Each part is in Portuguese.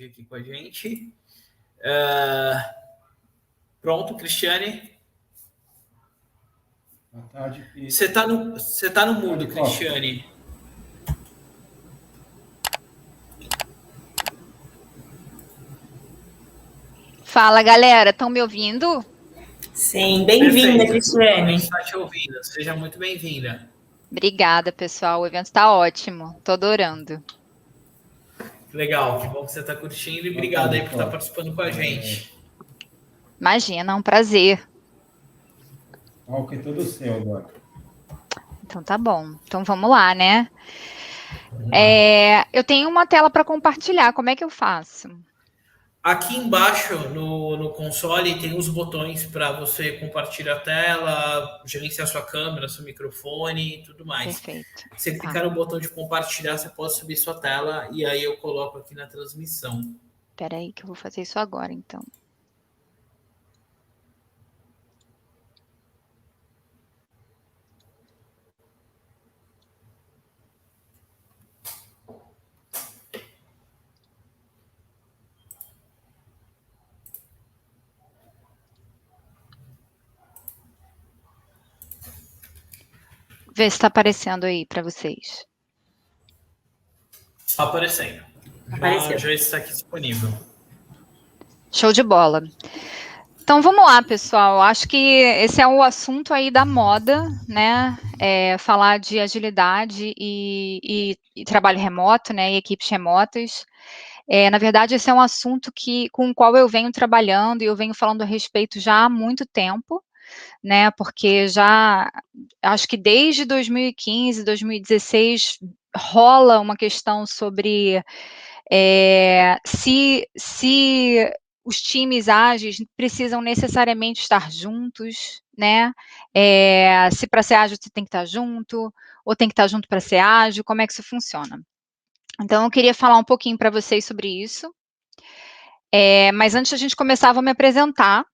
aqui com a gente. Pronto, Cristiane? Boa tarde, Pi. Você tá no mudo, Cristiane. Fala, galera, estão me ouvindo? Sim, bem-vinda, Cristiane. A gente está te ouvindo, seja muito bem-vinda. Obrigada, pessoal, o evento está ótimo, estou adorando. Legal, que bom que você está curtindo e obrigado aí por estar participando com a gente. Imagina, é um prazer. O que é todo seu agora. Então tá bom, então vamos lá, né? Eu tenho uma tela para compartilhar, como é que eu faço? Aqui embaixo no console tem os botões para você compartilhar a tela, gerenciar sua câmera, seu microfone e tudo mais. Perfeito. Você clicar no botão de compartilhar, você pode subir sua tela e aí eu coloco aqui na transmissão. Espera aí que eu vou fazer isso agora, então. Vê se está aparecendo aí para vocês. Está aparecendo. Já está aqui disponível. Show de bola. Então vamos lá, pessoal. Acho que esse é o assunto aí da moda, né? Falar de agilidade e trabalho remoto, né? E equipes remotas. Na verdade, esse é um assunto com o qual eu venho trabalhando e eu venho falando a respeito já há muito tempo, né? Porque já acho que desde 2015, 2016 rola uma questão sobre se os times ágeis precisam necessariamente estar juntos, né? Se para ser ágil você tem que estar junto, ou tem que estar junto para ser ágil, como é que isso funciona? Então, eu queria falar um pouquinho para vocês sobre isso. Mas antes de a gente começar, vou me apresentar.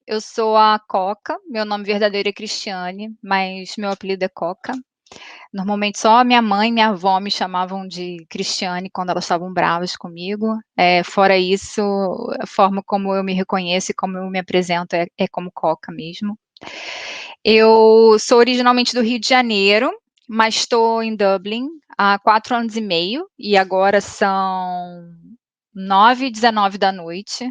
Eu sou a Coca, meu nome verdadeiro é Cristiane, mas meu apelido é Coca. Normalmente só a minha mãe e minha avó me chamavam de Cristiane quando elas estavam bravas comigo. Fora isso, a forma como eu me reconheço e como eu me apresento é como Coca mesmo. Eu sou originalmente do Rio de Janeiro, mas estou em Dublin há 4 anos e meio, e agora são 9h19 da noite.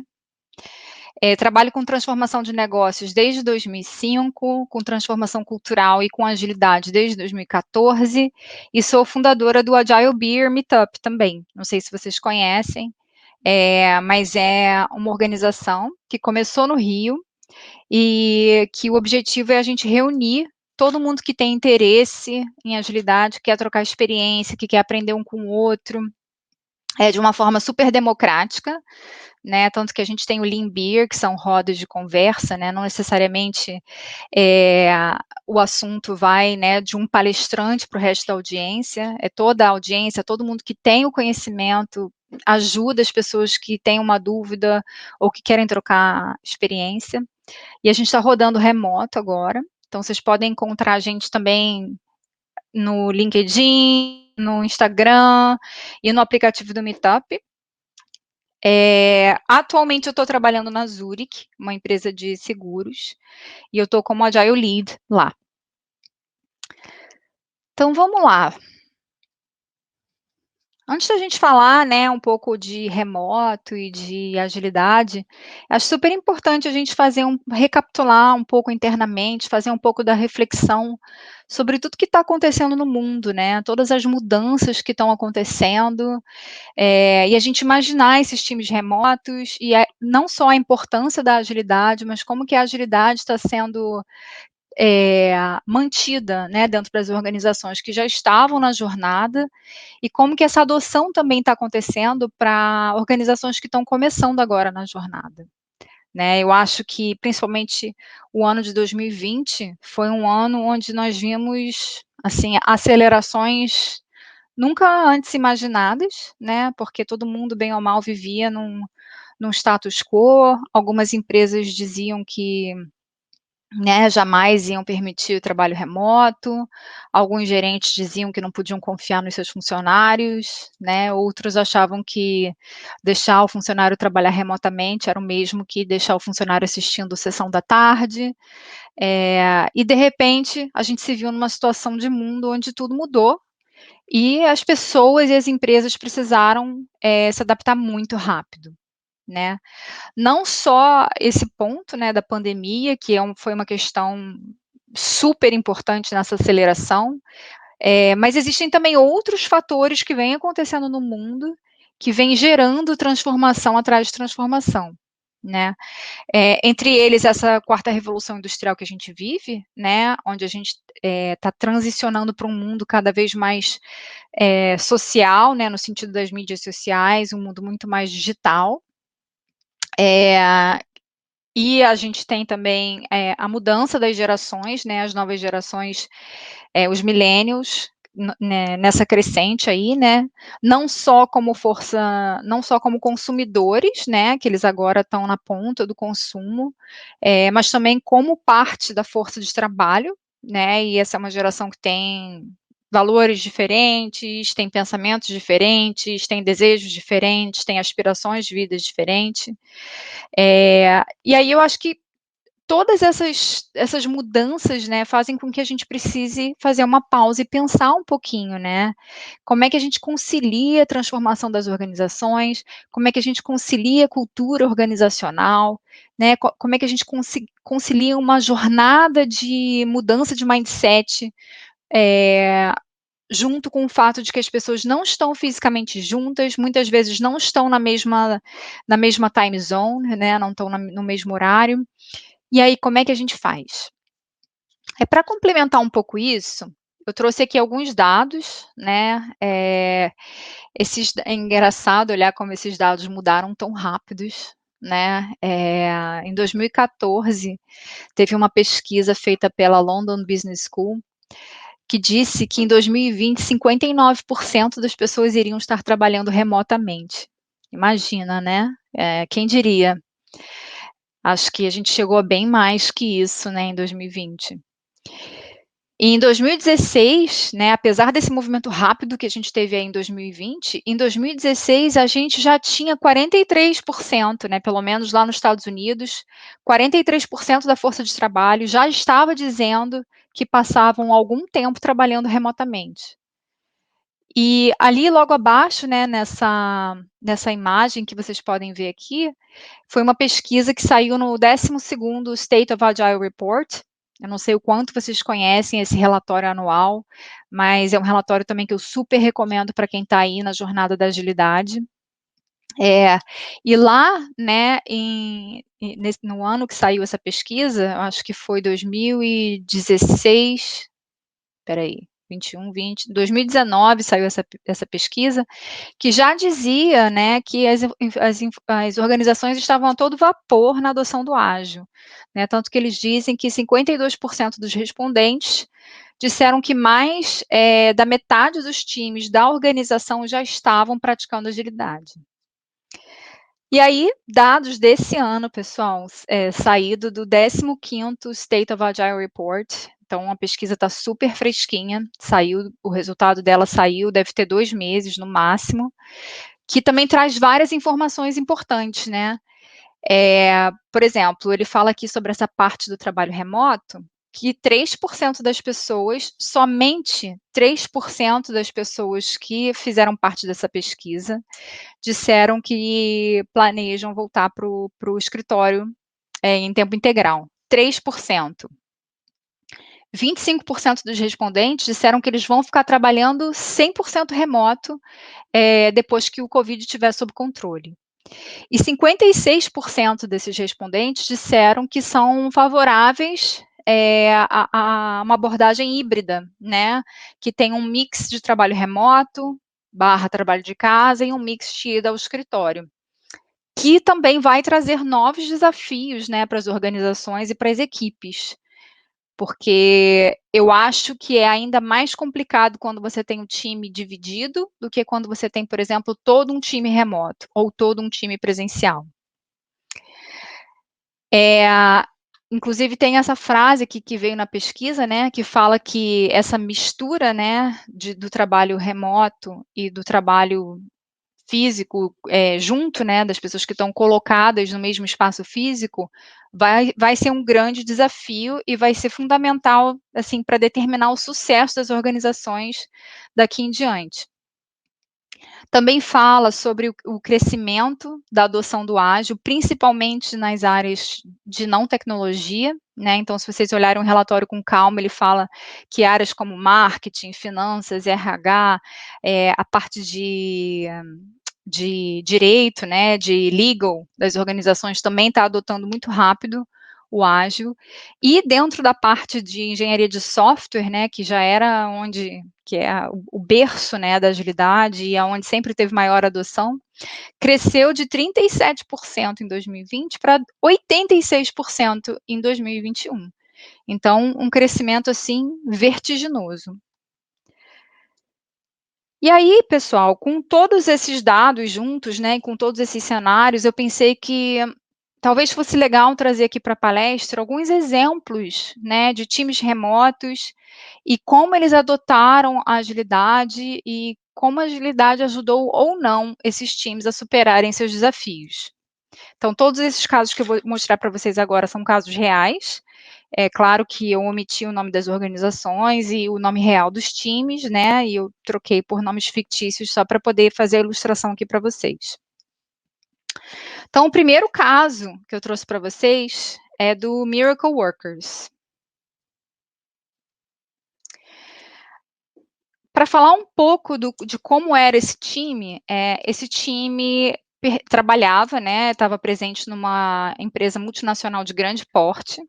Trabalho com transformação de negócios desde 2005, com transformação cultural e com agilidade desde 2014, e sou fundadora do Agile Beer Meetup também. Não sei se vocês conhecem, mas é uma organização que começou no Rio e que o objetivo é a gente reunir todo mundo que tem interesse em agilidade, que quer trocar experiência, que quer aprender um com o outro, de uma forma super democrática, né? Tanto que a gente tem o Lean Beer, que são rodas de conversa, né? Não necessariamente o assunto vai, né, de um palestrante para o resto da audiência, é toda a audiência, todo mundo que tem o conhecimento, ajuda as pessoas que têm uma dúvida ou que querem trocar experiência. E a gente está rodando remoto agora, então vocês podem encontrar a gente também no LinkedIn, no Instagram e no aplicativo do Meetup. Atualmente eu estou trabalhando na Zurich, uma empresa de seguros, e eu estou como Agile Lead lá. Então vamos lá. Antes da gente falar, né, um pouco de remoto e de agilidade, acho super importante a gente recapitular um pouco internamente, fazer um pouco da reflexão sobre tudo que está acontecendo no mundo, né, todas as mudanças que estão acontecendo, e a gente imaginar esses times remotos e não só a importância da agilidade, mas como que a agilidade está sendo mantida, né, dentro das organizações que já estavam na jornada e como que essa adoção também está acontecendo para organizações que estão começando agora na jornada. Né, eu acho que, principalmente, o ano de 2020 foi um ano onde nós vimos, assim, acelerações nunca antes imaginadas, né, porque todo mundo, bem ou mal, vivia num status quo. Algumas empresas diziam que né, jamais iam permitir o trabalho remoto, alguns gerentes diziam que não podiam confiar nos seus funcionários, né, outros achavam que deixar o funcionário trabalhar remotamente era o mesmo que deixar o funcionário assistindo sessão da tarde, e de repente a gente se viu numa situação de mundo onde tudo mudou, e as pessoas e as empresas precisaram, se adaptar muito rápido, né. Não só esse ponto, né, da pandemia, que foi uma questão super importante nessa aceleração, mas existem também outros fatores que vêm acontecendo no mundo, que vêm gerando transformação atrás de transformação, né. Entre eles, essa 4ª revolução industrial que a gente vive, né, onde a gente está transicionando para um mundo cada vez mais social, né, no sentido das mídias sociais, um mundo muito mais digital. E a gente tem também a mudança das gerações, né, as novas gerações, os millennials, nessa crescente aí, né, não só como consumidores, né, que eles agora estão na ponta do consumo, mas também como parte da força de trabalho, né, e essa é uma geração que tem valores diferentes, tem pensamentos diferentes, tem desejos diferentes, tem aspirações de vida diferentes. E aí eu acho que todas essas mudanças, né, fazem com que a gente precise fazer uma pausa e pensar um pouquinho, né, como é que a gente concilia a transformação das organizações, como é que a gente concilia a cultura organizacional, né, como é que a gente concilia uma jornada de mudança de mindset, junto com o fato de que as pessoas não estão fisicamente juntas, muitas vezes não estão na mesma time zone, né, não estão no mesmo horário. E aí, como é que a gente faz? Para complementar um pouco isso, eu trouxe aqui alguns dados, né, é engraçado olhar como esses dados mudaram tão rápidos, né, em 2014, teve uma pesquisa feita pela London Business School, que disse que em 2020, 59% das pessoas iriam estar trabalhando remotamente. Imagina, né, quem diria? Acho que a gente chegou a bem mais que isso, né, em 2020. E em 2016, né, apesar desse movimento rápido que a gente teve aí em 2020, em 2016 a gente já tinha 43%, né, pelo menos lá nos Estados Unidos, 43% da força de trabalho já estava dizendo que passavam algum tempo trabalhando remotamente. E ali logo abaixo, né, nessa imagem que vocês podem ver aqui, foi uma pesquisa que saiu no 12º State of Agile Report. Eu não sei o quanto vocês conhecem esse relatório anual, mas é um relatório também que eu super recomendo para quem está aí na jornada da agilidade. E lá, né, no ano que saiu essa pesquisa, acho que foi 2016, espera aí, 21, 20, 2019 saiu essa pesquisa, que já dizia, né, que as organizações estavam a todo vapor na adoção do ágil, né, tanto que eles dizem que 52% dos respondentes disseram que mais da metade dos times da organização já estavam praticando agilidade. E aí, dados desse ano, pessoal, saído do 15º State of Agile Report, então a pesquisa está super fresquinha, o resultado dela saiu, deve ter 2 meses no máximo, que também traz várias informações importantes, né? Por exemplo, ele fala aqui sobre essa parte do trabalho remoto, que 3% das pessoas, somente 3% das pessoas que fizeram parte dessa pesquisa, disseram que planejam voltar para o escritório em tempo integral. 3%. 25% dos respondentes disseram que eles vão ficar trabalhando 100% remoto depois que o Covid estiver sob controle. E 56% desses respondentes disseram que são favoráveis a uma abordagem híbrida, né? Que tem um mix de trabalho remoto, trabalho de casa e um mix de ida ao escritório. Que também vai trazer novos desafios, né, para as organizações e para as equipes. Porque eu acho que é ainda mais complicado quando você tem um time dividido do que quando você tem, por exemplo, todo um time remoto ou todo um time presencial. inclusive tem essa frase que veio na pesquisa, né, que fala que essa mistura, né, do trabalho remoto e do trabalho físico, junto, né, das pessoas que estão colocadas no mesmo espaço físico, vai ser um grande desafio e vai ser fundamental, assim, para determinar o sucesso das organizações daqui em diante. Também fala sobre o crescimento da adoção do ágil, principalmente nas áreas de não tecnologia, né? Então, se vocês olharem um relatório com calma, ele fala que áreas como marketing, finanças, RH, a parte de direito, né, de legal das organizações também está adotando muito rápido o ágil, e dentro da parte de engenharia de software, né, que já era que é o berço, né, da agilidade e aonde sempre teve maior adoção, cresceu de 37% em 2020 para 86% em 2021. Então, um crescimento, assim, vertiginoso. E aí, pessoal, com todos esses dados juntos, né, e com todos esses cenários, eu pensei que talvez fosse legal trazer aqui para a palestra alguns exemplos, né, de times remotos e como eles adotaram a agilidade e como a agilidade ajudou ou não esses times a superarem seus desafios. Então, todos esses casos que eu vou mostrar para vocês agora são casos reais. É claro que eu omiti o nome das organizações e o nome real dos times, né? E eu troquei por nomes fictícios só para poder fazer a ilustração aqui para vocês. Então, o primeiro caso que eu trouxe para vocês é do Miracle Workers. Para falar um pouco de como era esse time trabalhava, né, estava presente numa empresa multinacional de grande porte.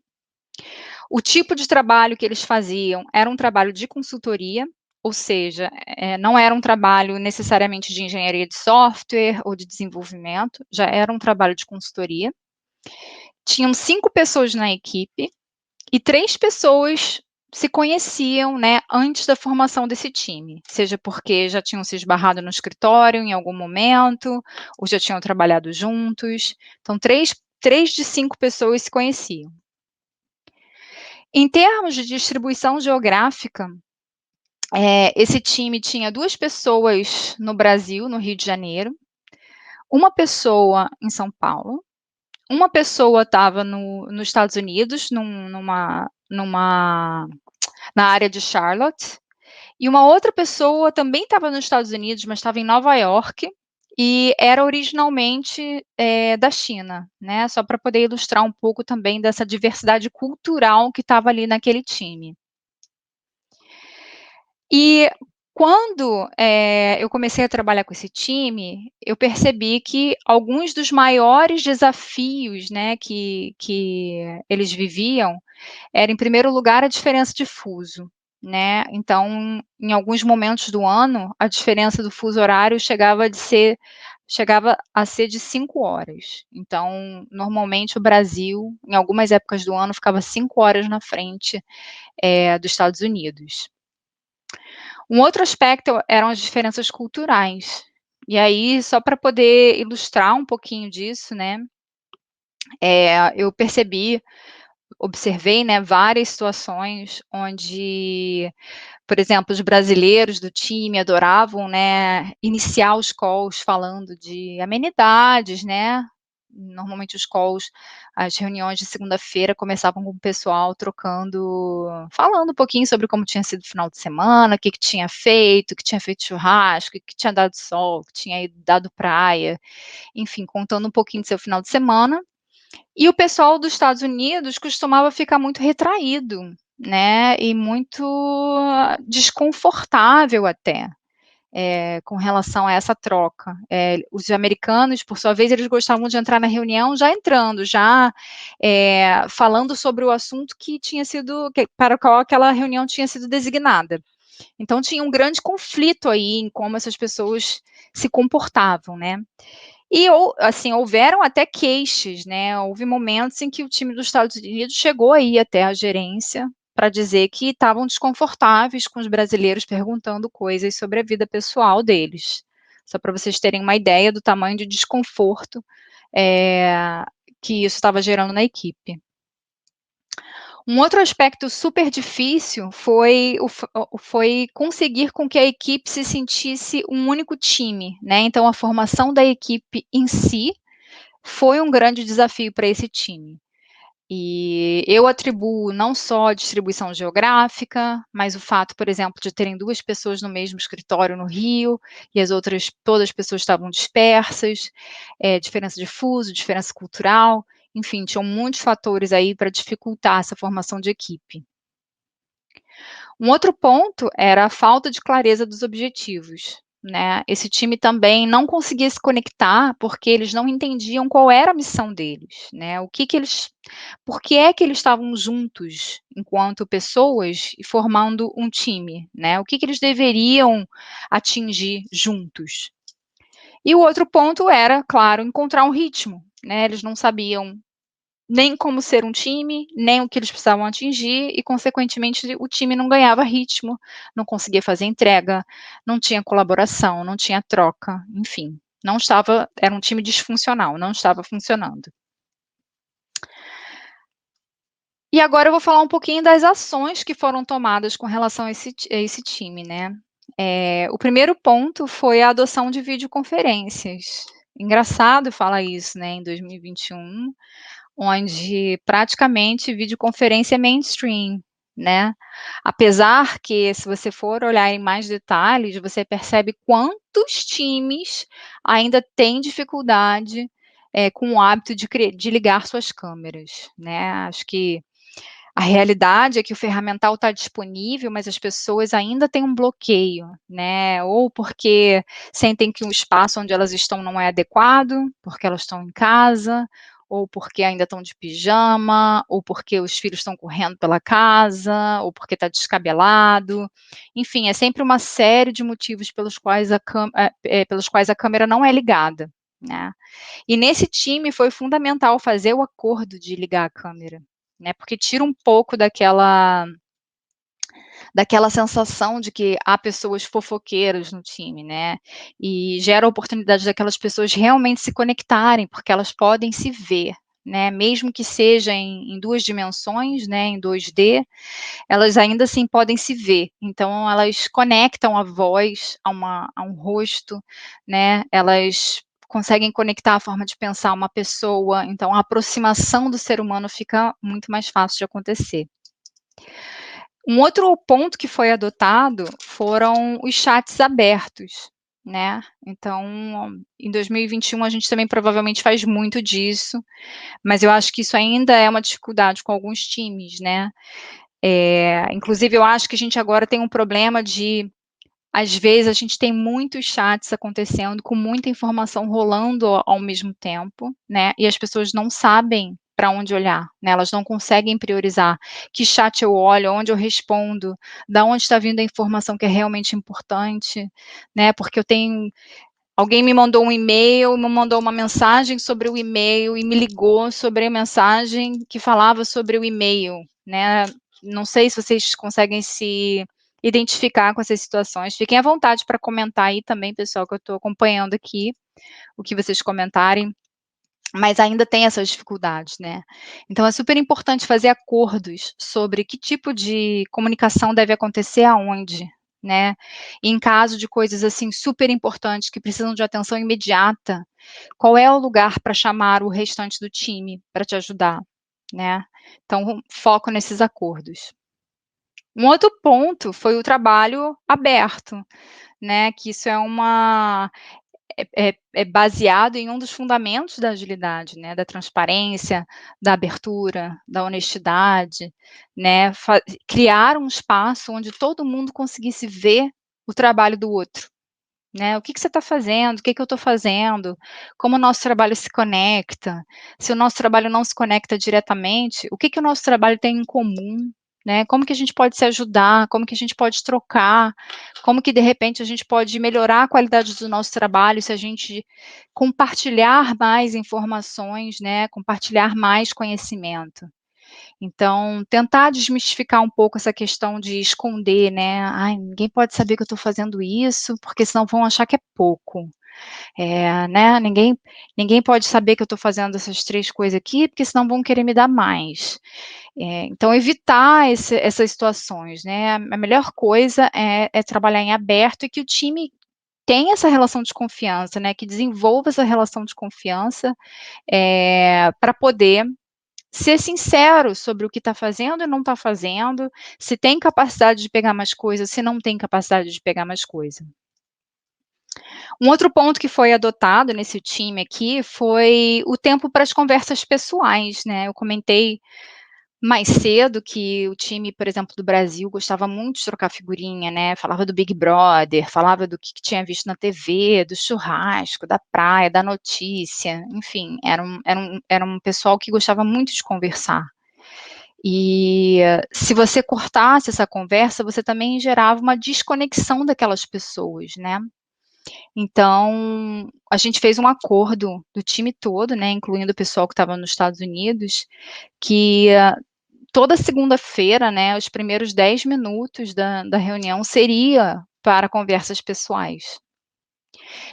O tipo de trabalho que eles faziam era um trabalho de consultoria, ou seja, não era um trabalho necessariamente de engenharia de software ou de desenvolvimento, já era um trabalho de consultoria. Tinham 5 pessoas na equipe e 3 pessoas se conheciam, né, antes da formação desse time, seja porque já tinham se esbarrado no escritório em algum momento, ou já tinham trabalhado juntos. Então, 3 de 5 pessoas se conheciam. Em termos de distribuição geográfica, esse time tinha 2 pessoas no Brasil, no Rio de Janeiro, 1 pessoa em São Paulo, 1 pessoa estava nos Estados Unidos, na área de Charlotte, e uma outra pessoa também estava nos Estados Unidos, mas estava em Nova York, e era originalmente da China, né? Só para poder ilustrar um pouco também dessa diversidade cultural que estava ali naquele time. E quando eu comecei a trabalhar com esse time, eu percebi que alguns dos maiores desafios, né, que eles viviam, era, em primeiro lugar, a diferença de fuso, né? Então, em alguns momentos do ano, a diferença do fuso horário chegava a ser de 5 horas. Então, normalmente o Brasil, em algumas épocas do ano, ficava 5 horas na frente dos Estados Unidos. Um outro aspecto eram as diferenças culturais. E aí, só para poder ilustrar um pouquinho disso, né, eu observei, né, várias situações onde, por exemplo, os brasileiros do time adoravam, né, iniciar os calls falando de amenidades, né. Normalmente as reuniões de segunda-feira começavam com o pessoal falando um pouquinho sobre como tinha sido o final de semana, o que tinha feito, que tinha feito churrasco, que tinha dado sol, que tinha dado praia, enfim, contando um pouquinho do seu final de semana. E o pessoal dos Estados Unidos costumava ficar muito retraído, né, e muito desconfortável até, com relação a essa troca. Os americanos, por sua vez, eles gostavam de entrar na reunião já entrando, falando sobre o assunto para o qual aquela reunião tinha sido designada. Então tinha um grande conflito aí em como essas pessoas se comportavam, né. E assim, houveram até queixas, né, houve momentos em que o time dos Estados Unidos chegou aí até a gerência para dizer que estavam desconfortáveis com os brasileiros perguntando coisas sobre a vida pessoal deles. Só para vocês terem uma ideia do tamanho de desconforto, que isso estava gerando na equipe. Um outro aspecto super difícil foi conseguir com que a equipe se sentisse um único time, né, então a formação da equipe em si foi um grande desafio para esse time. E eu atribuo não só a distribuição geográfica, mas o fato, por exemplo, de terem 2 pessoas no mesmo escritório no Rio, e as outras todas as pessoas estavam dispersas, diferença de fuso, diferença cultural, enfim, tinham muitos fatores aí para dificultar essa formação de equipe. Um outro ponto era a falta de clareza dos objetivos, né, esse time também não conseguia se conectar, porque eles não entendiam qual era a missão deles, né, o que que eles por que é que eles estavam juntos, enquanto pessoas e formando um time, né, o que que eles deveriam atingir juntos. E o outro ponto era, claro, encontrar um ritmo, né, eles não sabiam nem como ser um time, nem o que eles precisavam atingir e, consequentemente, o time não ganhava ritmo, não conseguia fazer entrega, não tinha colaboração, não tinha troca, enfim, não estava, era um time disfuncional, não estava funcionando. E agora eu vou falar um pouquinho das ações que foram tomadas com relação a esse time, né. O primeiro ponto foi a adoção de videoconferências. Engraçado falar isso, né, em 2021, onde praticamente videoconferência é mainstream, né. Apesar que, se você for olhar em mais detalhes, você percebe quantos times ainda têm dificuldade, com o hábito de ligar suas câmeras, né. Acho que a realidade é que o ferramental está disponível, mas as pessoas ainda têm um bloqueio, né, ou porque sentem que o espaço onde elas estão não é adequado, porque elas estão em casa, ou porque ainda estão de pijama, ou porque os filhos estão correndo pela casa, ou porque está descabelado. Enfim, é sempre uma série de motivos pelos quais a câmera não é ligada, né. E nesse time foi fundamental fazer o acordo de ligar a câmera, né, porque tira um pouco daquela sensação de que há pessoas fofoqueiras no time, né, e gera a oportunidade daquelas pessoas realmente se conectarem, porque elas podem se ver, né, mesmo que seja em 2 dimensões, né, em 2D, elas ainda assim podem se ver, então elas conectam a voz a um rosto, né, elas conseguem conectar a forma de pensar uma pessoa, então a aproximação do ser humano fica muito mais fácil de acontecer. Um outro ponto que foi adotado foram os chats abertos, né, então em 2021 a gente também provavelmente faz muito disso, mas eu acho que isso ainda é uma dificuldade com alguns times, né. Inclusive eu acho que a gente agora tem um problema de, às vezes, a gente tem muitos chats acontecendo, com muita informação rolando ao mesmo tempo, né, e as pessoas não sabem para onde olhar, né, elas não conseguem priorizar. Que chat eu olho, onde eu respondo, da onde está vindo a informação que é realmente importante, né, porque alguém me mandou um e-mail, me mandou uma mensagem sobre o e-mail e me ligou sobre a mensagem que falava sobre o e-mail, né. Não sei se vocês conseguem se identificar com essas situações. Fiquem à vontade para comentar aí também, pessoal, que eu estou acompanhando aqui, o que vocês comentarem, mas ainda tem essas dificuldades, né. Então é super importante fazer acordos sobre que tipo de comunicação deve acontecer aonde, né. E em caso de coisas, assim, super importantes que precisam de atenção imediata, qual é o lugar para chamar o restante do time para te ajudar, né. Então foco nesses acordos. Um outro ponto foi o trabalho aberto, né, que isso é baseado em um dos fundamentos da agilidade, né, da transparência, da abertura, da honestidade, né, criar um espaço onde todo mundo conseguisse ver o trabalho do outro, né, o que que você está fazendo, o que que eu estou fazendo, como o nosso trabalho se conecta, se o nosso trabalho não se conecta diretamente, o que que o nosso trabalho tem em comum, né, como que a gente pode se ajudar, como que a gente pode trocar, como que de repente a gente pode melhorar a qualidade do nosso trabalho se a gente compartilhar mais informações, né, compartilhar mais conhecimento. Então, tentar desmistificar um pouco essa questão de esconder, né, "Ai, ninguém pode saber que eu estou fazendo isso, porque senão vão achar que é pouco". Né, ninguém pode saber que eu estou fazendo essas 3 coisas aqui, porque senão vão querer me dar mais. Então evitar essas situações, né, a melhor coisa é trabalhar em aberto e que o time tenha essa relação de confiança, né, que desenvolva essa relação de confiança, para poder ser sincero sobre o que está fazendo e não está fazendo, se tem capacidade de pegar mais coisa, se não tem capacidade de pegar mais coisa. Um outro ponto que foi adotado nesse time aqui foi o tempo para as conversas pessoais, né, eu comentei mais cedo que o time, por exemplo, do Brasil gostava muito de trocar figurinha, né, falava do Big Brother, falava do que tinha visto na TV, do churrasco, da praia, da notícia, enfim, era um pessoal que gostava muito de conversar. E se você cortasse essa conversa, você também gerava uma desconexão daquelas pessoas, né. Então, a gente fez um acordo do time todo, né, incluindo o pessoal que estava nos Estados Unidos, que toda segunda-feira, né, os primeiros 10 minutos da reunião seria para conversas pessoais.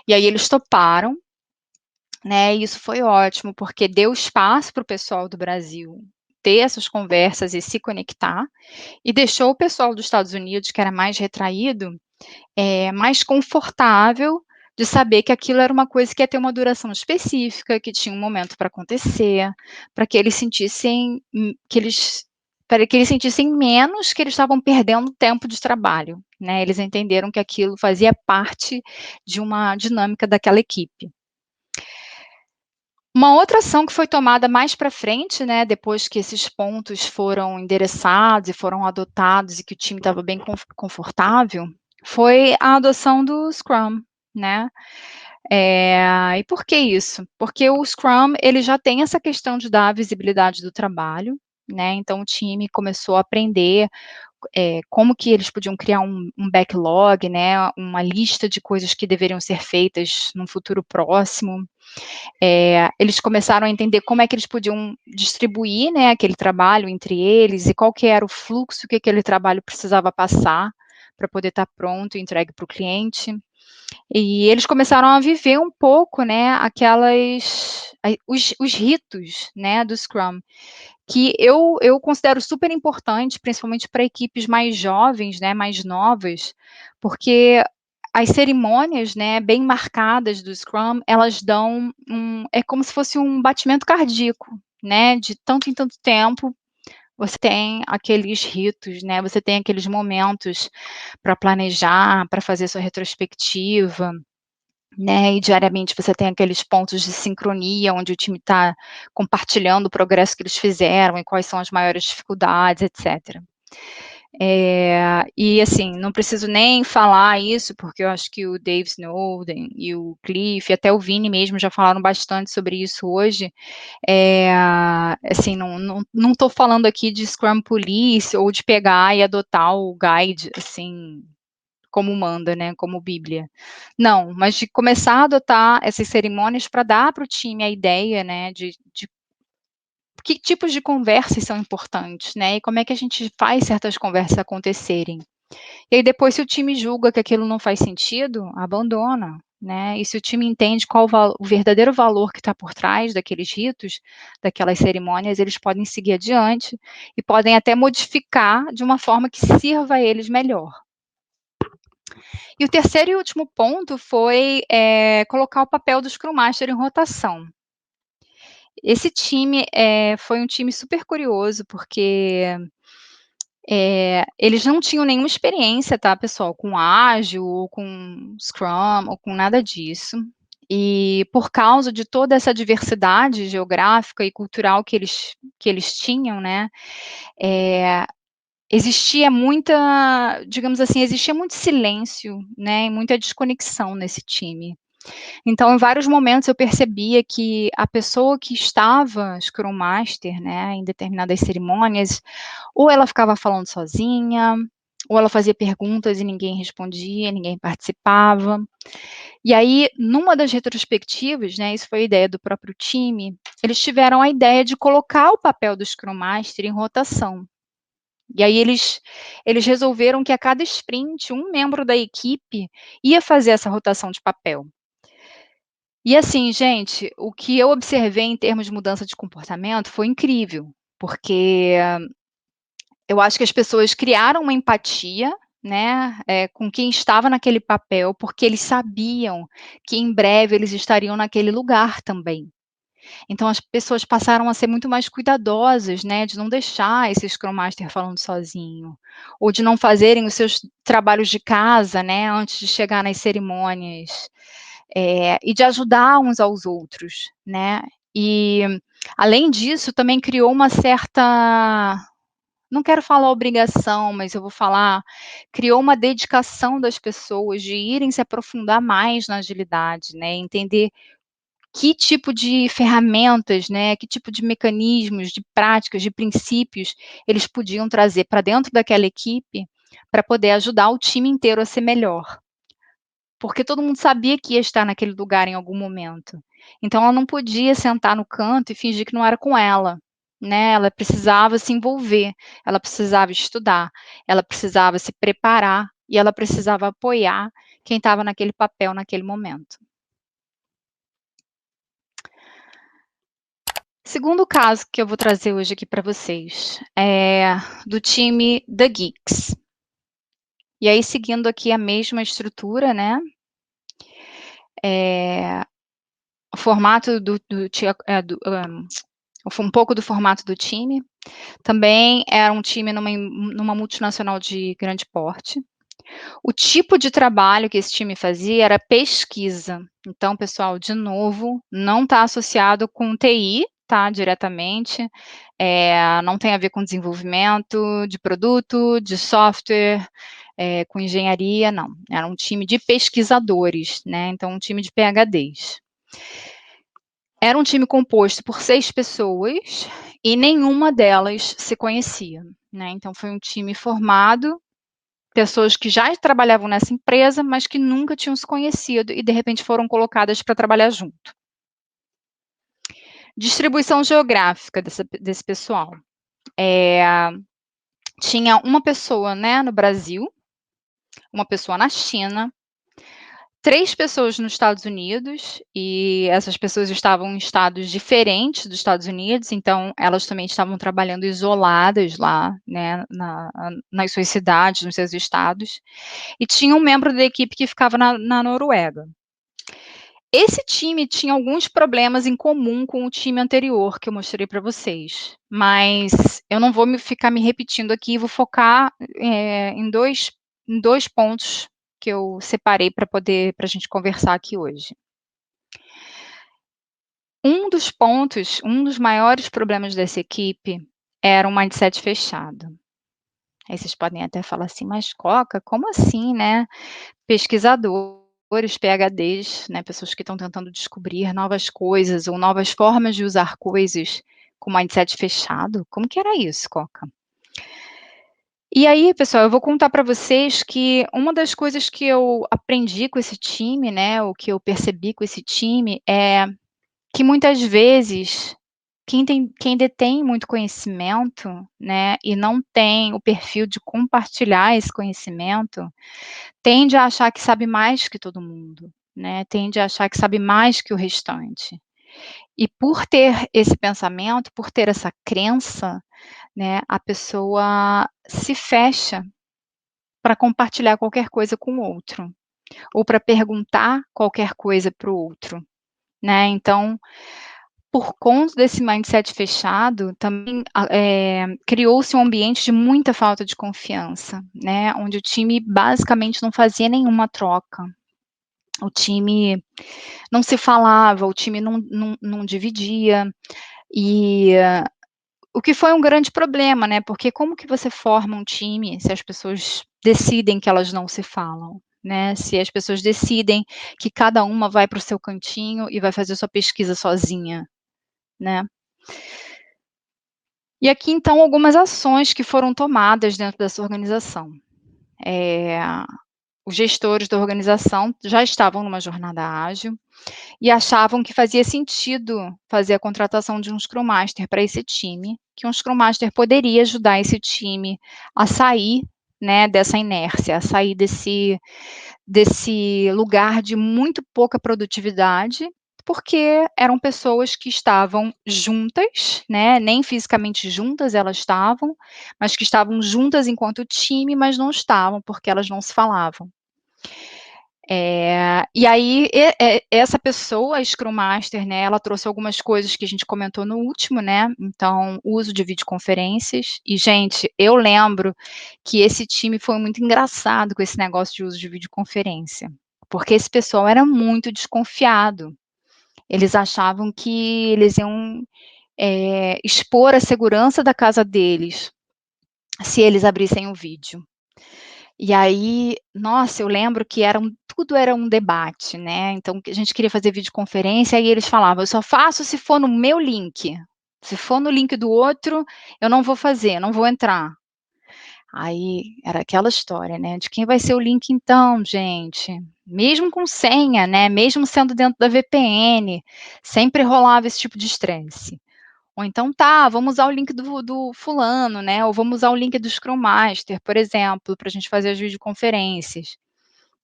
E aí eles toparam, né, e isso foi ótimo, porque deu espaço para o pessoal do Brasil ter essas conversas e se conectar, e deixou o pessoal dos Estados Unidos, que era mais retraído, mais confortável de saber que aquilo era uma coisa que ia ter uma duração específica, que tinha um momento para acontecer, para que eles sentissem para que eles sentissem menos que eles estavam perdendo tempo de trabalho, né, eles entenderam que aquilo fazia parte de uma dinâmica daquela equipe. Uma outra ação que foi tomada mais para frente, né, depois que esses pontos foram endereçados e foram adotados e que o time estava bem confortável, foi a adoção do Scrum, né. E por que isso? Porque o Scrum, ele já tem essa questão de dar a visibilidade do trabalho, né, então o time começou a aprender, como que eles podiam criar um backlog, né, uma lista de coisas que deveriam ser feitas num futuro próximo. Eles começaram a entender como é que eles podiam distribuir, né, aquele trabalho entre eles e qual que era o fluxo que aquele trabalho precisava passar para poder estar pronto e entregue para o cliente. E eles começaram a viver um pouco, né, os ritos, né, do Scrum, que eu considero super importante, principalmente para equipes mais jovens, né, mais novas, porque as cerimônias, né, bem marcadas do Scrum, elas dão é como se fosse um batimento cardíaco, né, de tanto em tanto tempo, você tem aqueles ritos, né, você tem aqueles momentos para planejar, para fazer sua retrospectiva, né, e diariamente você tem aqueles pontos de sincronia, onde o time está compartilhando o progresso que eles fizeram e quais são as maiores dificuldades, etcétera. E assim, não preciso nem falar isso, porque eu acho que o Dave Snowden e o Cliff, até o Vini mesmo já falaram bastante sobre isso hoje. Assim, não estou falando aqui de Scrum Police ou de pegar e adotar o guide, assim, como manda, né, como Bíblia. Não, mas de começar a adotar essas cerimônias para dar para o time a ideia, né, de que tipos de conversas são importantes, né, e como é que a gente faz certas conversas acontecerem. E aí depois, se o time julga que aquilo não faz sentido, abandona, né, e se o time entende qual o verdadeiro valor que está por trás daqueles ritos, daquelas cerimônias, eles podem seguir adiante e podem até modificar de uma forma que sirva a eles melhor. E o terceiro e último ponto foi, colocar o papel do Scrum Master em rotação. Esse time, foi um time super curioso, porque, eles não tinham nenhuma experiência, tá, pessoal, com ágil ou com Scrum ou com nada disso. E por causa de toda essa diversidade geográfica e cultural que eles tinham, né, existia muita, digamos assim, existia muito silêncio, né, e muita desconexão nesse time. Então, em vários momentos eu percebia que a pessoa que estava Scrum Master, né, em determinadas cerimônias, ou ela ficava falando sozinha, ou ela fazia perguntas e ninguém respondia, ninguém participava. E aí, numa das retrospectivas, né, isso foi a ideia do próprio time, eles tiveram a ideia de colocar o papel do Scrum Master em rotação. E aí eles resolveram que a cada sprint, um membro da equipe ia fazer essa rotação de papel. E assim, gente, o que eu observei em termos de mudança de comportamento foi incrível, porque eu acho que as pessoas criaram uma empatia, né, com quem estava naquele papel, porque eles sabiam que em breve eles estariam naquele lugar também. Então as pessoas passaram a ser muito mais cuidadosas, né, de não deixar esse Scrum Master falando sozinho, ou de não fazerem os seus trabalhos de casa, né, antes de chegar nas cerimônias, e de ajudar uns aos outros, né. E, além disso, também criou uma certa, não quero falar obrigação, mas eu vou falar, criou uma dedicação das pessoas de irem se aprofundar mais na agilidade, né, entender que tipo de ferramentas, né, que tipo de mecanismos, de práticas, de princípios eles podiam trazer para dentro daquela equipe, para poder ajudar o time inteiro a ser melhor. Porque todo mundo sabia que ia estar naquele lugar em algum momento. Então ela não podia sentar no canto e fingir que não era com ela, né, ela precisava se envolver, ela precisava estudar, ela precisava se preparar e ela precisava apoiar quem estava naquele papel naquele momento. Segundo caso que eu vou trazer hoje aqui para vocês, é do time The Geeks. E aí seguindo aqui a mesma estrutura, né, o formato um pouco do formato do time. Também era um time numa multinacional de grande porte. O tipo de trabalho que esse time fazia era pesquisa. Então, pessoal, de novo, não está associado com TI, tá, diretamente, não tem a ver com desenvolvimento de produto, de software, com engenharia, não. Era um time de pesquisadores, né, então um time de PhDs. Era um time composto por 6 pessoas e nenhuma delas se conhecia, né, então foi um time formado, pessoas que já trabalhavam nessa empresa, mas que nunca tinham se conhecido e de repente foram colocadas para trabalhar junto. Distribuição geográfica desse pessoal. Tinha uma pessoa, né, no Brasil, uma pessoa na China, 3 pessoas nos Estados Unidos, e essas pessoas estavam em estados diferentes dos Estados Unidos, então elas também estavam trabalhando isoladas lá, né, nas suas cidades, nos seus estados, e tinha um membro da equipe que ficava na Noruega. Esse time tinha alguns problemas em comum com o time anterior que eu mostrei para vocês, mas eu não vou ficar me repetindo aqui, vou focar em dois pontos que eu separei para a gente conversar aqui hoje. Um dos maiores problemas dessa equipe era um mindset fechado. Aí vocês podem até falar assim, mas Coca, como assim, né? Pesquisadores, PhDs, né, pessoas que estão tentando descobrir novas coisas ou novas formas de usar coisas com mindset fechado, como que era isso, Coca? E aí, pessoal, eu vou contar para vocês que uma das coisas que eu aprendi com esse time, né, o que eu percebi com esse time, é que muitas vezes quem detém muito conhecimento, né, e não tem o perfil de compartilhar esse conhecimento, tende a achar que sabe mais que todo mundo, né, tende a achar que sabe mais que o restante. E por ter esse pensamento, por ter essa crença, né, a pessoa se fecha para compartilhar qualquer coisa com o outro, ou para perguntar qualquer coisa para o outro, né. Então, por conta desse mindset fechado, também, criou-se um ambiente de muita falta de confiança, né, onde o time basicamente não fazia nenhuma troca. O time não se falava, o time não dividia, e o que foi um grande problema, né, porque como que você forma um time se as pessoas decidem que elas não se falam, né, se as pessoas decidem que cada uma vai para o seu cantinho e vai fazer sua pesquisa sozinha, né. E aqui então algumas ações que foram tomadas dentro dessa organização. Os gestores da organização já estavam numa jornada ágil e achavam que fazia sentido fazer a contratação de um Scrum Master para esse time, que um Scrum Master poderia ajudar esse time a sair, né, dessa inércia, a sair desse lugar de muito pouca produtividade porque eram pessoas que estavam juntas, né, nem fisicamente juntas elas estavam, mas que estavam juntas enquanto time, mas não estavam, porque elas não se falavam. E aí, essa pessoa, a Scrum Master, né, ela trouxe algumas coisas que a gente comentou no último, né, então, uso de videoconferências, e gente, eu lembro que esse time foi muito engraçado com esse negócio de uso de videoconferência, porque esse pessoal era muito desconfiado, eles achavam que eles iam expor a segurança da casa deles, se eles abrissem o vídeo. E aí, nossa, eu lembro que tudo era um debate, né, então a gente queria fazer videoconferência, e eles falavam: "Eu só faço se for no meu link, se for no link do outro, eu não vou fazer, não vou entrar". Aí, era aquela história, né, de quem vai ser o link então, gente? Mesmo com senha, né, mesmo sendo dentro da VPN, sempre rolava esse tipo de estresse. Ou então, tá, vamos usar o link do fulano, né, ou vamos usar o link do Scrum Master, por exemplo, para a gente fazer as videoconferências.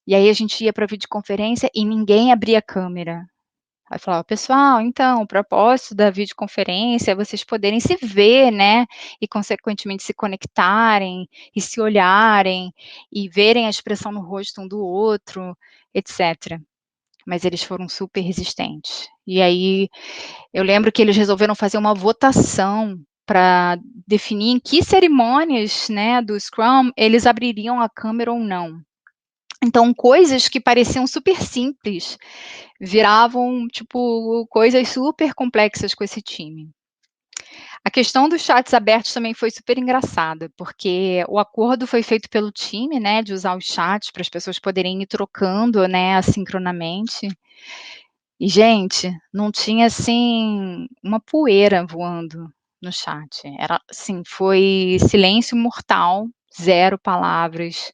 E aí a gente ia para a videoconferência e ninguém abria a câmera. Aí falava: "Pessoal, então, o propósito da videoconferência é vocês poderem se ver, né, e consequentemente se conectarem, e se olharem, e verem a expressão no rosto um do outro, etc". Mas eles foram super resistentes. E aí eu lembro que eles resolveram fazer uma votação para definir em que cerimônias, né, do Scrum, eles abririam a câmera ou não. Então, coisas que pareciam super simples, viravam, tipo, coisas super complexas com esse time. A questão dos chats abertos também foi super engraçada, porque o acordo foi feito pelo time, né, de usar os chats para as pessoas poderem ir trocando, né, assincronamente. E, gente, não tinha, assim, uma poeira voando no chat. Era assim, foi silêncio mortal, 0 palavras,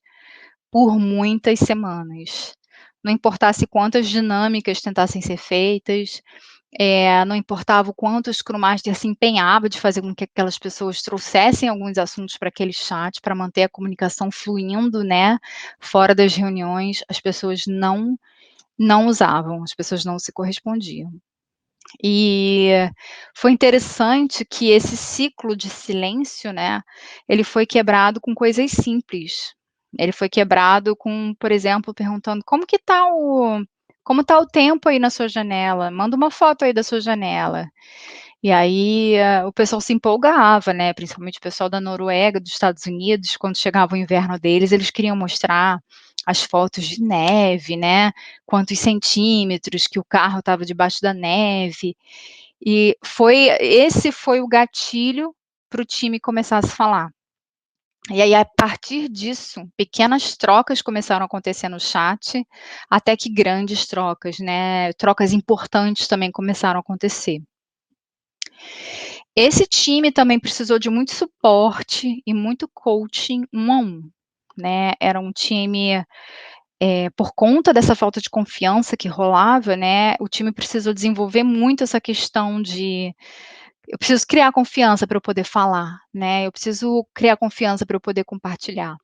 por muitas semanas. Não importasse quantas dinâmicas tentassem ser feitas, não importava o quanto o Scrum Master se empenhava de fazer com que aquelas pessoas trouxessem alguns assuntos para aquele chat, para manter a comunicação fluindo, né, fora das reuniões, as pessoas não usavam, as pessoas não se correspondiam. E foi interessante que esse ciclo de silêncio, né, ele foi quebrado com coisas simples. Ele foi quebrado com, por exemplo, perguntando: como tá o tempo aí na sua janela? Manda uma foto aí da sua janela". E aí, o pessoal se empolgava, né, principalmente o pessoal da Noruega, dos Estados Unidos, quando chegava o inverno deles, eles queriam mostrar as fotos de neve, né, quantos centímetros que o carro estava debaixo da neve. E esse foi o gatilho para o time começar a se falar. E aí, a partir disso, pequenas trocas começaram a acontecer no chat, até que grandes trocas, né, trocas importantes também começaram a acontecer. Esse time também precisou de muito suporte e muito coaching 1 a 1, né, era um time, por conta dessa falta de confiança que rolava, né, o time precisou desenvolver muito essa questão de: "Eu preciso criar confiança para eu poder falar, né, eu preciso criar confiança para eu poder compartilhar".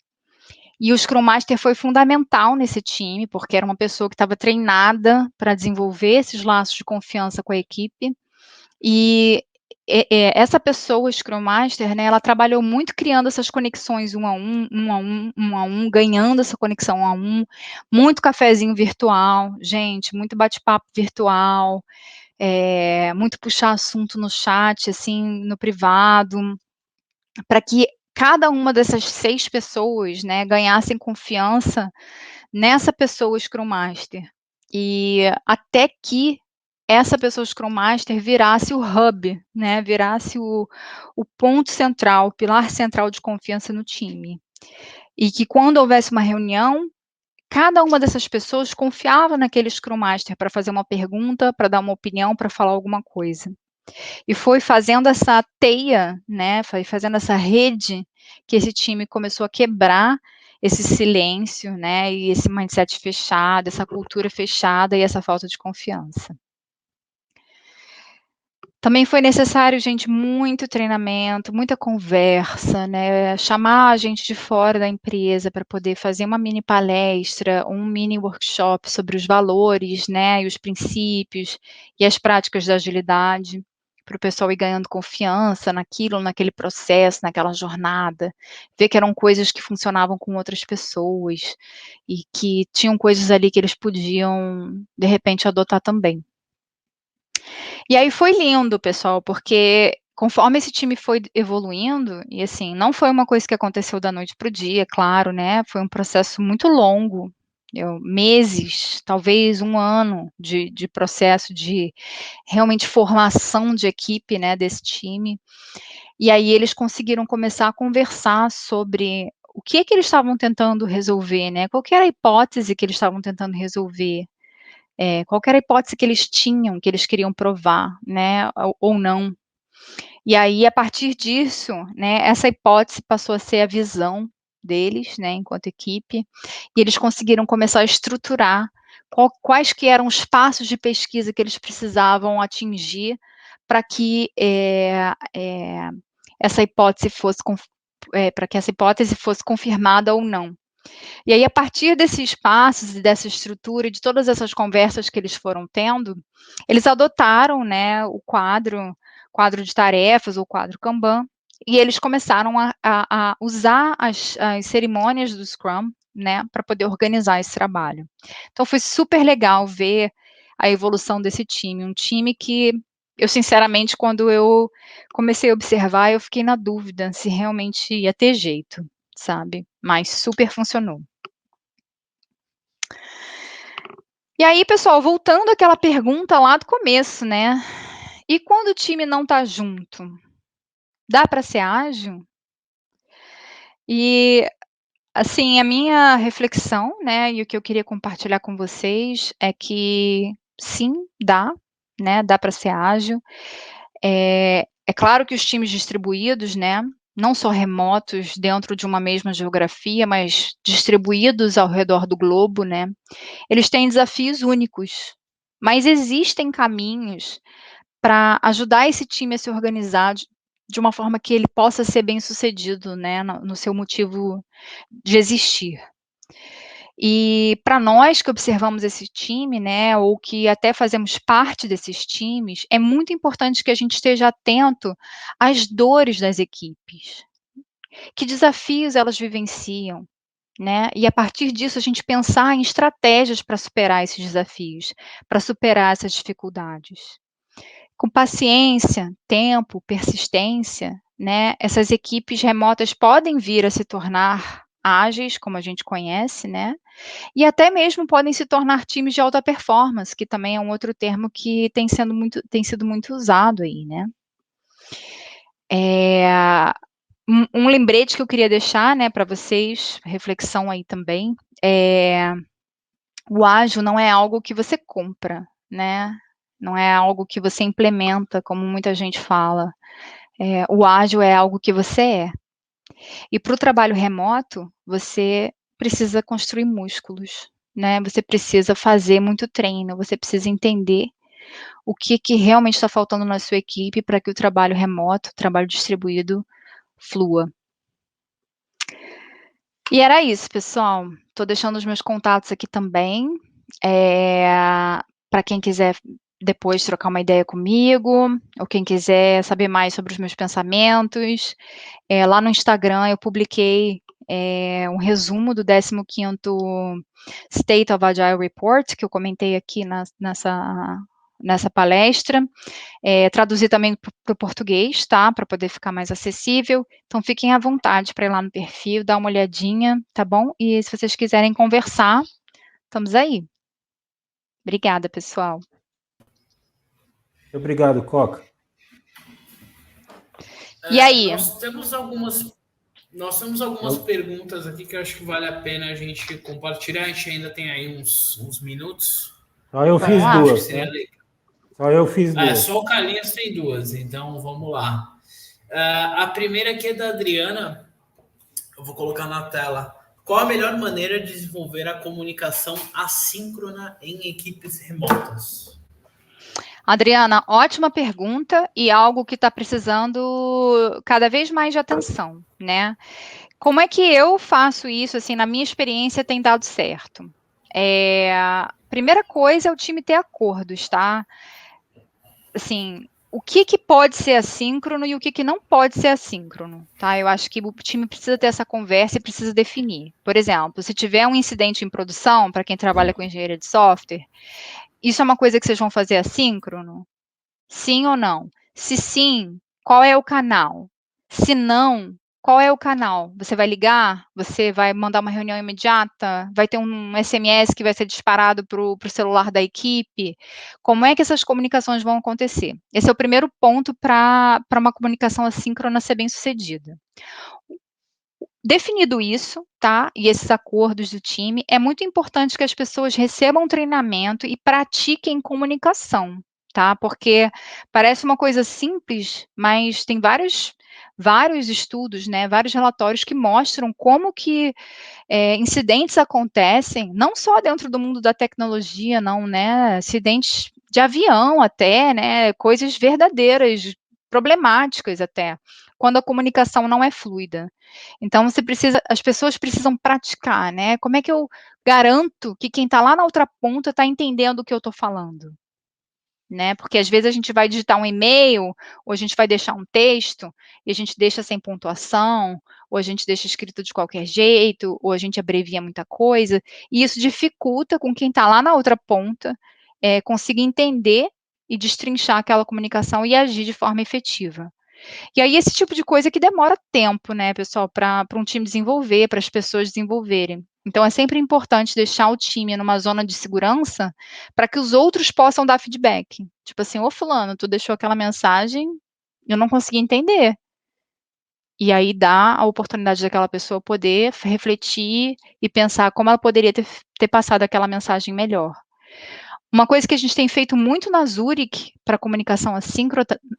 E o Scrum Master foi fundamental nesse time, porque era uma pessoa que estava treinada para desenvolver esses laços de confiança com a equipe, e essa pessoa, Scrum Master, né, ela trabalhou muito criando essas conexões 1 a 1, 1 a 1, 1 a 1, ganhando essa conexão 1 a 1, muito cafezinho virtual, gente, muito bate-papo virtual, muito puxar assunto no chat, assim, no privado, para que cada uma dessas 6 pessoas, né, ganhassem confiança nessa pessoa Scrum Master. E até que essa pessoa Scrum Master virasse o hub, né, virasse o ponto central, o pilar central de confiança no time. E que quando houvesse uma reunião, cada uma dessas pessoas confiava naquele Scrum Master para fazer uma pergunta, para dar uma opinião, para falar alguma coisa. E foi fazendo essa teia, né, foi fazendo essa rede, que esse time começou a quebrar esse silêncio, né, e esse mindset fechado, essa cultura fechada e essa falta de confiança. Também foi necessário, gente, muito treinamento, muita conversa, né? Chamar a gente de fora da empresa para poder fazer uma mini palestra, um mini workshop sobre os valores, né? E os princípios e as práticas da agilidade, para o pessoal ir ganhando confiança naquilo, naquele processo, naquela jornada, ver que eram coisas que funcionavam com outras pessoas e que tinham coisas ali que eles podiam, de repente, adotar também. E aí foi lindo, pessoal, porque conforme esse time foi evoluindo, e assim, não foi uma coisa que aconteceu da noite para o dia, claro, né? Foi um processo muito longo, meses, talvez um ano de processo de realmente formação de equipe, né, desse time. E aí eles conseguiram começar a conversar sobre o que que eles estavam tentando resolver, né? Qual que era a hipótese que eles estavam tentando resolver? Qual que era a hipótese que eles tinham, que eles queriam provar, né, ou não. E aí, a partir disso, né, essa hipótese passou a ser a visão deles, né, enquanto equipe, e eles conseguiram começar a estruturar quais que eram os passos de pesquisa que eles precisavam atingir para que essa hipótese fosse para que essa hipótese fosse confirmada ou não. E aí, a partir desses passos e dessa estrutura e de todas essas conversas que eles foram tendo, eles adotaram, né, o quadro de tarefas, ou quadro Kanban, e eles começaram a usar as cerimônias do Scrum, né, para poder organizar esse trabalho. Então, foi super legal ver a evolução desse time, um time que eu, sinceramente, quando eu comecei a observar, eu fiquei na dúvida se realmente ia ter jeito, sabe? Mas super funcionou. E aí, pessoal, voltando àquela pergunta lá do começo, né? E quando o time não está junto, dá para ser ágil? E, assim, a minha reflexão, né, e o que eu queria compartilhar com vocês é que sim, dá, né? Dá para ser ágil. É claro que os times distribuídos, né, não só remotos dentro de uma mesma geografia, mas distribuídos ao redor do globo, né, eles têm desafios únicos, mas existem caminhos para ajudar esse time a se organizar de uma forma que ele possa ser bem-sucedido, né, no seu motivo de existir. E para nós que observamos esse time, né, ou que até fazemos parte desses times, é muito importante que a gente esteja atento às dores das equipes. Que desafios elas vivenciam, né? E a partir disso a gente pensar em estratégias para superar esses desafios, para superar essas dificuldades. Com paciência, tempo, persistência, né? Essas equipes remotas podem vir a se tornar ágeis, como a gente conhece, né? E até mesmo podem se tornar times de alta performance, que também é um outro termo que tem sido muito usado aí, né? Um lembrete que eu queria deixar, né, para vocês, reflexão aí também, o ágil não é algo que você compra, né? Não é algo que você implementa, como muita gente fala. O ágil é algo que você é. E para o trabalho remoto, você precisa construir músculos, né? Você precisa fazer muito treino, você precisa entender o que realmente está faltando na sua equipe para que o trabalho remoto, o trabalho distribuído, flua. E era isso, pessoal. Estou deixando os meus contatos aqui também, para quem quiser depois trocar uma ideia comigo, ou quem quiser saber mais sobre os meus pensamentos. Lá no Instagram eu publiquei um resumo do 15º State of Agile Report, que eu comentei aqui nessa palestra. Traduzi também para o português, tá? Para poder ficar mais acessível. Então, fiquem à vontade para ir lá no perfil, dar uma olhadinha, tá bom? E se vocês quiserem conversar, estamos aí. Obrigada, pessoal. Obrigado, Coca. E aí? Nós temos algumas perguntas aqui que eu acho que vale a pena a gente compartilhar. A gente ainda tem aí uns minutos. Só eu fiz duas, tá? Só eu fiz duas. Só o Carlinhos tem duas, então vamos lá. A primeira aqui é da Adriana. Eu vou colocar na tela. Qual a melhor maneira de desenvolver a comunicação assíncrona em equipes remotas? Adriana, ótima pergunta e algo que está precisando cada vez mais de atenção, né? Como é que eu faço isso, assim, na minha experiência tem dado certo? Primeira coisa é o time ter acordos, tá? Assim, o que pode ser assíncrono e o que não pode ser assíncrono, tá? Eu acho que o time precisa ter essa conversa e precisa definir. Por exemplo, se tiver um incidente em produção, para quem trabalha com engenharia de software, isso é uma coisa que vocês vão fazer assíncrono? Sim ou não? Se sim, qual é o canal? Se não, qual é o canal? Você vai ligar? Você vai mandar uma reunião imediata? Vai ter um SMS que vai ser disparado para o celular da equipe? Como é que essas comunicações vão acontecer? Esse é o primeiro ponto para uma comunicação assíncrona ser bem sucedida. Definido isso, tá? E esses acordos do time, é muito importante que as pessoas recebam treinamento e pratiquem comunicação, tá? Porque parece uma coisa simples, mas tem vários estudos, né? Vários relatórios que mostram como que incidentes acontecem, não só dentro do mundo da tecnologia, não, né? Acidentes de avião até, né? Coisas verdadeiras, problemáticas até, quando a comunicação não é fluida. Então, as pessoas precisam praticar, né? Como é que eu garanto que quem está lá na outra ponta está entendendo o que eu estou falando? Né? Porque às vezes a gente vai digitar um e-mail, ou a gente vai deixar um texto, e a gente deixa sem pontuação, ou a gente deixa escrito de qualquer jeito, ou a gente abrevia muita coisa, e isso dificulta com quem está lá na outra ponta conseguir entender e destrinchar aquela comunicação e agir de forma efetiva. E aí, esse tipo de coisa que demora tempo, né, pessoal, para um time desenvolver, para as pessoas desenvolverem. Então, é sempre importante deixar o time numa zona de segurança para que os outros possam dar feedback. Tipo assim, ô fulano, tu deixou aquela mensagem, eu não consegui entender. E aí dá a oportunidade daquela pessoa poder refletir e pensar como ela poderia ter passado aquela mensagem melhor. Uma coisa que a gente tem feito muito na Zurich, para comunicação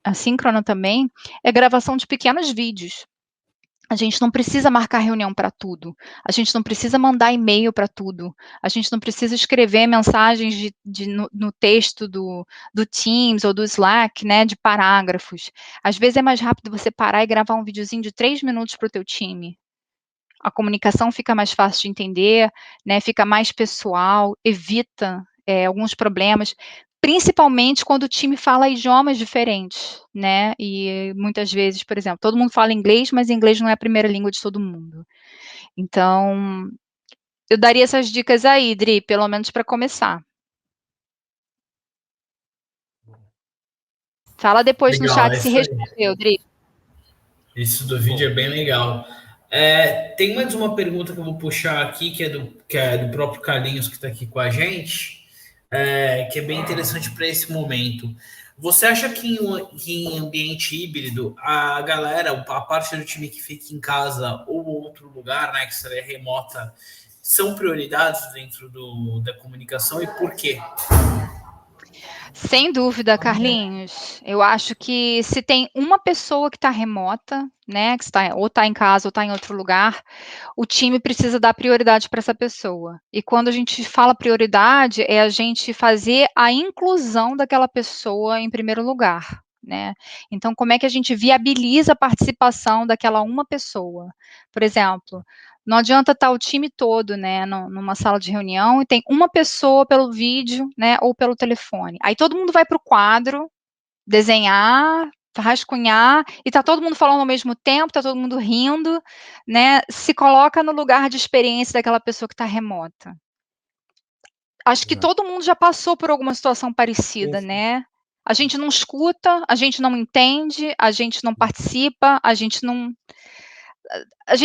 assíncrona também, é gravação de pequenos vídeos. A gente não precisa marcar reunião para tudo, a gente não precisa mandar e-mail para tudo, a gente não precisa escrever mensagens no texto do Teams ou do Slack, né, de parágrafos. Às vezes é mais rápido você parar e gravar um videozinho de 3 minutos para o teu time. A comunicação fica mais fácil de entender, né, fica mais pessoal, evita alguns problemas, principalmente quando o time fala idiomas diferentes, né, e muitas vezes, por exemplo, todo mundo fala inglês, mas inglês não é a primeira língua de todo mundo. Então, eu daria essas dicas aí, Dri, pelo menos para começar. Fala depois Legal, no chat se respondeu, Dri. Isso do vídeo é bem legal. Tem mais uma pergunta que eu vou puxar aqui, que é do próprio Carlinhos, que está aqui com a gente, que é bem interessante para esse momento. Você acha que em ambiente híbrido, a galera, a parte do time que fica em casa ou outro lugar, né, que seria remota, são prioridades dentro da comunicação e por quê? Sem dúvida, Carlinhos. Eu acho que se tem uma pessoa que está remota, né, que está ou está em casa ou está em outro lugar, o time precisa dar prioridade para essa pessoa. E quando a gente fala prioridade, é a gente fazer a inclusão daquela pessoa em primeiro lugar, né? Então, como é que a gente viabiliza a participação daquela uma pessoa? Por exemplo, não adianta estar o time todo, né, numa sala de reunião e tem uma pessoa pelo vídeo, né, ou pelo telefone. Aí todo mundo vai para o quadro, desenhar, rascunhar, e tá todo mundo falando ao mesmo tempo, tá todo mundo rindo, né? Se coloca no lugar de experiência daquela pessoa que está remota. Acho que todo mundo já passou por alguma situação parecida, né? A gente não escuta, a gente não entende, a gente não participa, a gente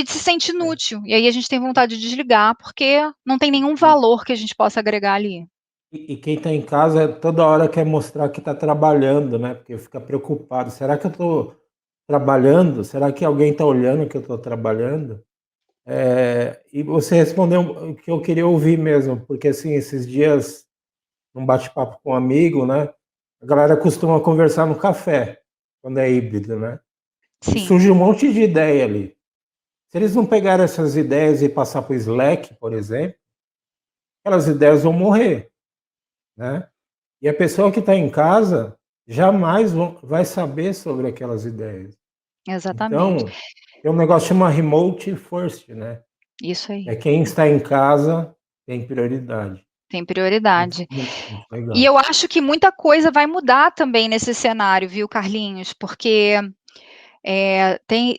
se sente inútil, e aí a gente tem vontade de desligar, porque não tem nenhum valor que a gente possa agregar ali. E quem está em casa toda hora quer mostrar que está trabalhando, né? Porque fica preocupado. Será que eu estou trabalhando? Será que alguém está olhando que eu estou trabalhando? E você respondeu o que eu queria ouvir mesmo, porque assim, esses dias, num bate-papo com um amigo, né? A galera costuma conversar no café, quando é híbrido, né? E Sim. surge um monte de ideia ali. Se eles não pegarem essas ideias e passar para o Slack, por exemplo, aquelas ideias vão morrer, né? E a pessoa que está em casa jamais vai saber sobre aquelas ideias. Exatamente. Então, tem um negócio que chama remote first, né? Isso aí. É quem está em casa tem prioridade. Tem prioridade. Muito legal. E eu acho que muita coisa vai mudar também nesse cenário, viu, Carlinhos? Porque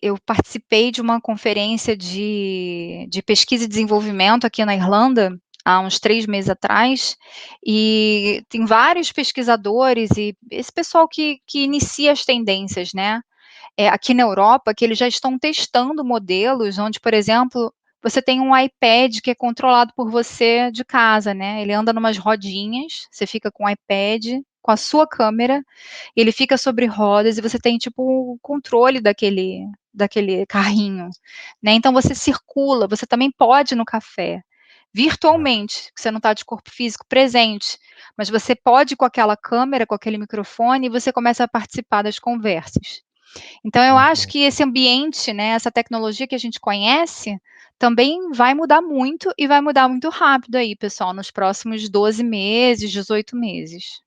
eu participei de uma conferência de pesquisa e desenvolvimento aqui na Irlanda, há uns 3 meses atrás, e tem vários pesquisadores e esse pessoal que inicia as tendências, né? Aqui na Europa, que eles já estão testando modelos onde, por exemplo, você tem um iPad que é controlado por você de casa, né? Ele anda numas rodinhas, você fica com o iPad, com a sua câmera, ele fica sobre rodas e você tem, tipo, o controle daquele carrinho, né? Então você circula, você também pode ir no café, virtualmente, você não está de corpo físico presente, mas você pode ir com aquela câmera, com aquele microfone, e você começa a participar das conversas. Então eu acho que esse ambiente, né, essa tecnologia que a gente conhece, também vai mudar muito e vai mudar muito rápido aí, pessoal, nos próximos 12 meses, 18 meses.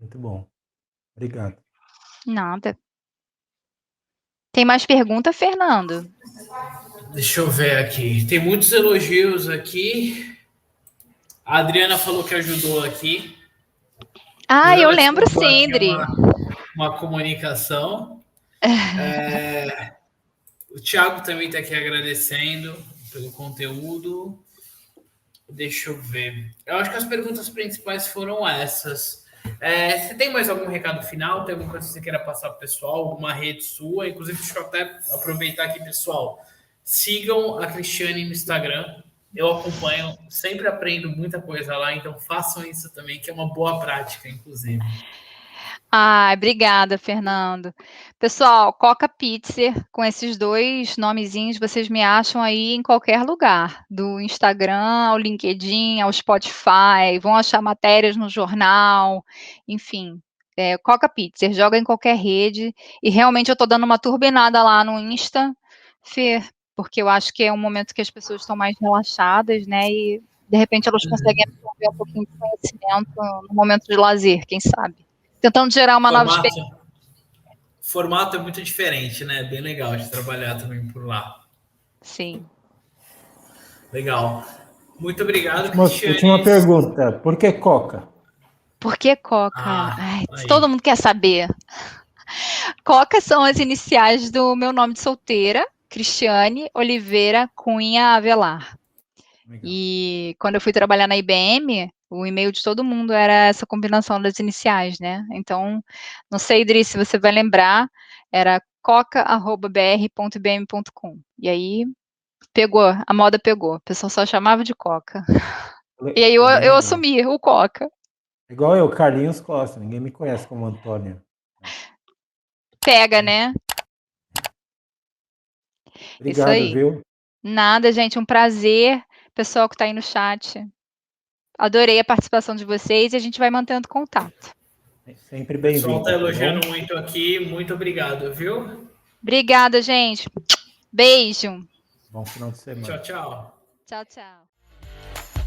Muito bom. Obrigado. Nada. Tem mais pergunta, Fernando? Deixa eu ver aqui. Tem muitos elogios aqui. A Adriana falou que ajudou aqui. Ah, eu lembro Desculpa, sim, aqui Dri. uma comunicação. O Thiago também está aqui agradecendo pelo conteúdo. Deixa eu ver. Eu acho que as perguntas principais foram essas. Você tem mais algum recado final? Tem alguma coisa que você queira passar para o pessoal? Alguma rede sua? Inclusive, deixa eu até aproveitar aqui, pessoal. Sigam a Cristiane no Instagram. Eu acompanho, sempre aprendo muita coisa lá, então façam isso também, que é uma boa prática, inclusive. Obrigada, Fernando. Pessoal, Coca Pizzer, com esses 2 nomezinhos, vocês me acham aí em qualquer lugar, do Instagram ao LinkedIn, ao Spotify, vão achar matérias no jornal, enfim. Coca Pizzer, joga em qualquer rede, e realmente eu estou dando uma turbinada lá no Insta, Fer, porque eu acho que é um momento que as pessoas estão mais relaxadas, né, e de repente elas conseguem absorver um pouquinho de conhecimento no momento de lazer, quem sabe? Tentando gerar uma nova experiência. Formato é muito diferente, né? Bem legal de trabalhar também por lá. Sim. Legal. Muito obrigado, Cristiane. Última pergunta. Por que Coca? Por que Coca? Todo mundo quer saber. Coca são as iniciais do meu nome de solteira, Cristiane Oliveira Cunha Avelar. Legal. E quando eu fui trabalhar na IBM, o e-mail de todo mundo era essa combinação das iniciais, né? Então, não sei, Idris, se você vai lembrar, era coca@br.ibm.com. E aí, a moda pegou. O pessoal só chamava de Coca. E aí eu assumi o Coca. Igual eu, Carlinhos Costa. Ninguém me conhece como Antônio. Pega, né? Obrigado, isso aí. Viu? Nada, gente. Um prazer. Pessoal que está aí no chat. Adorei a participação de vocês e a gente vai mantendo contato. Sempre bem-vindo. O pessoal está elogiando muito aqui. Muito obrigado, viu? Obrigada, gente. Beijo. Bom final de semana. Tchau, tchau. Tchau, tchau.